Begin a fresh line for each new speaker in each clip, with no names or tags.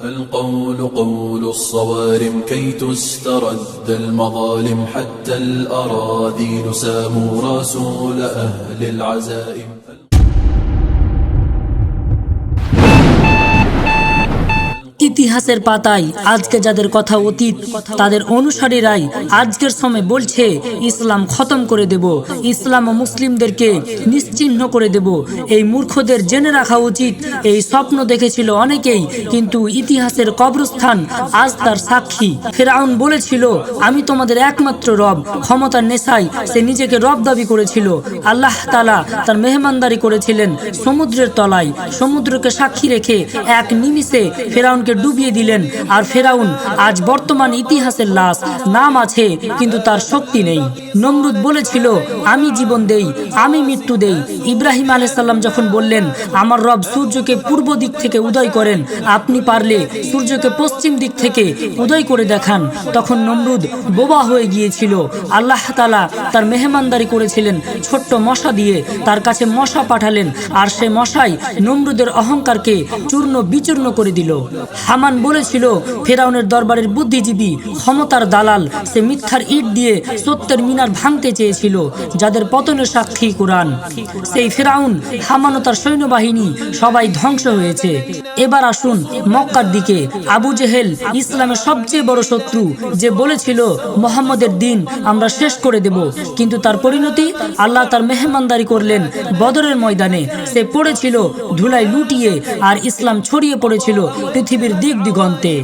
القول قول الصوارم كي تسترد المظالم حتى الأراذيل ساموا رسول أهل العزائم
ইতিহাসের পাতায় আজকে যাদের কথা অতীত তাদের অনুসারীরাই আজকের সময় বলছে ইসলাম খতম করে দেব, ইসলাম ও মুসলিমদেরকে নিশ্চিহ্ন করে দেব। এই মূর্খদের জেনে রাখা উচিত এই স্বপ্ন দেখেছিল অনেকেই, কিন্তু ইতিহাসের কবরস্থান আজ তার সাক্ষী। ফেরাউন বলেছিল আমি তোমাদের একমাত্র রব, ক্ষমতার নেশায় সে নিজেকে রব দাবি করেছিল। আল্লাহ তাআলা তার মেহমানদারি করেছিলেন সমুদ্রের তলায়, সমুদ্রকে সাক্ষী রেখে এক নিমিষে ফেরাউনকে ডুবিয়ে দিলেন। আর ফেরাউন আজ বর্তমান ইতিহাসের লাশ, নাম আছে কিন্তু তার শক্তি নেই। নমরুদ বলেছিল আমি জীবন দেই, আমি মৃত্যু দেই। ইব্রাহিম আলাইহিস সালাম যখন বললেন আমার রব সূর্যকে পূর্ব দিক থেকে উদয় করেন, আপনি পারলে সূর্যকে পশ্চিম দিক থেকে উদয় করে দেখান, তখন নমরুদ বোবা হয়ে গিয়েছিল। আল্লাহ তাআলা তার মেহমানদারি করেছিলেন ছোট্ট মশা দিয়ে, তার কাছে মশা পাঠালেন আর সে মশাই নমরুদের অহংকারকে চূর্ণ বিচূর্ণ করে দিল। হামান বলেছিল ফেরাউনের দরবারের বুদ্ধিজীবী, ক্ষমতার দালাল, সে মিথ্যার ইট দিয়ে সত্যের মিনার ভাঙতে চেয়েছিল, যাদের পতনের সাক্ষী কুরআন। সেই ফেরাউন, হামান ও তার সৈন্যবাহিনী সবাই ধ্বংস হয়েছে। এবার আসুন মক্কার দিকে। আবু জেহেল ইসলামের সবচেয়ে বড় শত্রু, যে বলেছিল মুহাম্মদের দিন আমরা শেষ করে দেব, কিন্তু তার পরিণতি আল্লাহ তার মেহমানদারি করলেন বদরের ময়দানে। সে পড়েছিল ধুলায় লুটিয়ে, আর ইসলাম ছড়িয়ে পড়েছিল পৃথিবীর দিক দিগন্তে।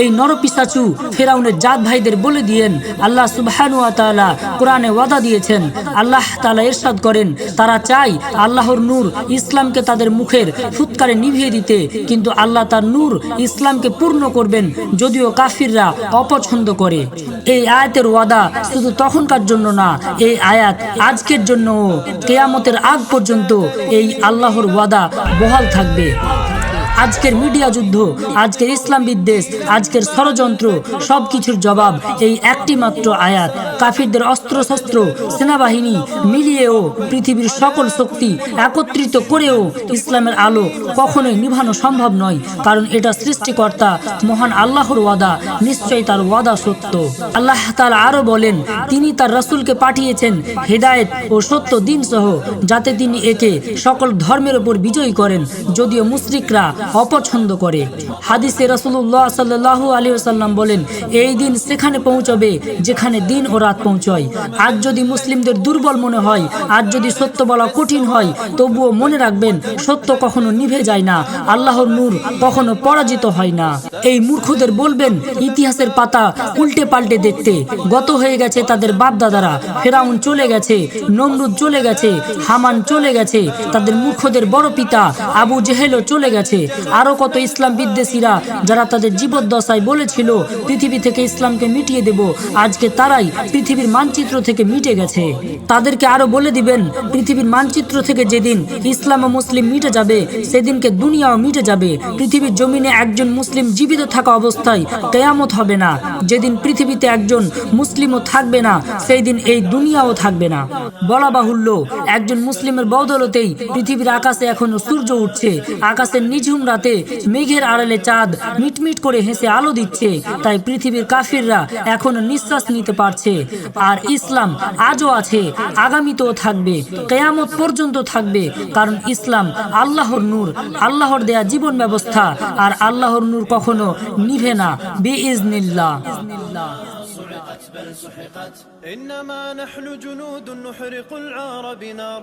এই নরপিশাচু ফেরাউনের জাত ভাইদের বলে দিয়েন আল্লাহ সুবহানাহু ওয়া তাআলা কোরআনে ওয়াদা দিয়েছেন। আল্লাহ তাআলা ইরশাদ করেন তারা চায় আল্লাহর নূর ইসলামকে তাদের মুখের ফুৎকারে নিভিয়ে দিতে, কিন্তু আল্লাহ তার নূর ইসলামকে পূর্ণ করবেন, যদিও কাফিররা অপছন্দ করে। এই আয়াতের ওয়াদা শুধু তখনকার জন্য না, এই আয়াত আজকের জন্য, কিয়ামতের আগ পর্যন্ত এই আল্লাহর ওয়াদা বহাল থাকবে। আজকের মিডিয়া যুদ্ধ, আজকের ইসলাম বিদ্বেষ, আজকের ষড়যন্ত্র, সবকিছুর জবাব এই একটি মাত্র আয়াত। কাফিরদের অস্ত্রশস্ত্র, সেনাবাহিনী মিলিয়েও, পৃথিবীর সকল শক্তি একত্রিত করেও ইসলামের আলো কখনোই নিভানো সম্ভব নয়, কারণ এটা সৃষ্টিকর্তা মহান আল্লাহর ওয়াদা, নিশ্চয়ই তার ওয়াদা সত্য। আল্লাহ তাআলা আরো বলেন তিনি তার রাসূলকে পাঠিয়েছেন হেদায়েত ও সত্য দিন সহ, যাতে তিনি একে সকল ধর্মের উপর বিজয়ী করেন, যদিও মুশরিকরা অপছন্দ করে। হাদিসে রাসূলুল্লাহ সাল্লাল্লাহু আলাইহি ওয়াসাল্লাম বলেন এই দিন সেখানে পৌঁছবে যেখানে দিন ও রাত পৌঁছয়। আজ যদি মুসলিমদের দুর্বল মনে হয়, আজ যদি সত্য বলা কঠিন হয়, তবুও মনে রাখবেন সত্য কখনো নিভে যায় না, আল্লাহর নূর কখনো পরাজিত হয় না। এই মূর্খদের বলবেন ইতিহাসের পাতা উল্টে পাল্টে দেখতে। গত হয়ে গেছে তাদের বাপদাদারা, ফেরাউন চলে গেছে, নমরুদ চলে গেছে, হামান চলে গেছে, তাদের মূর্খদের বড় পিতা আবু জেহেলও চলে গেছে। আরো কত ইসলাম বিদ্বেষীরা যারা তাদের জীবদ্দশায় বলেছিল পৃথিবী থেকে ইসলামকে মিটিয়ে দেব, আজকে তারাই পৃথিবীর মানচিত্র থেকে মিটে গেছে। তাদেরকে আরো বলে দিবেন পৃথিবীর মানচিত্র থেকে যেদিন ইসলাম ও মুসলিম মিটে যাবে, সেদিনকে দুনিয়াও মিটে যাবে। পৃথিবীর জমিনে একজন মুসলিম জীবিত থাকা অবস্থায় কিয়ামত হবে না। যেদিন পৃথিবীতে একজন মুসলিমও থাকবে না, সেই দিন এই দুনিয়াও থাকবে না। বলা বাহুল্য একজন মুসলিমের বদৌলতেই পৃথিবীর আকাশে এখনো সূর্য উঠছে, আকাশের নিঝুম রাতে মেঘের আড়ালে চাঁদ মিটমিট করে হেসে আলো দিচ্ছে। তাই পৃথিবীর কাফিররা এখনো নিঃশ্বাস নিতে পারছে। আর ইসলাম আজও আছে, আগামীতেও থাকবে, কিয়ামত পর্যন্ত থাকবে, কারণ ইসলাম আল্লাহর নূর, আল্লাহর দেয়া জীবন ব্যবস্থা, আর আল্লাহর নূর কখনো নিভে না বিইজনিল্লাহ।
إنما نحن جنود نحرق العار بنار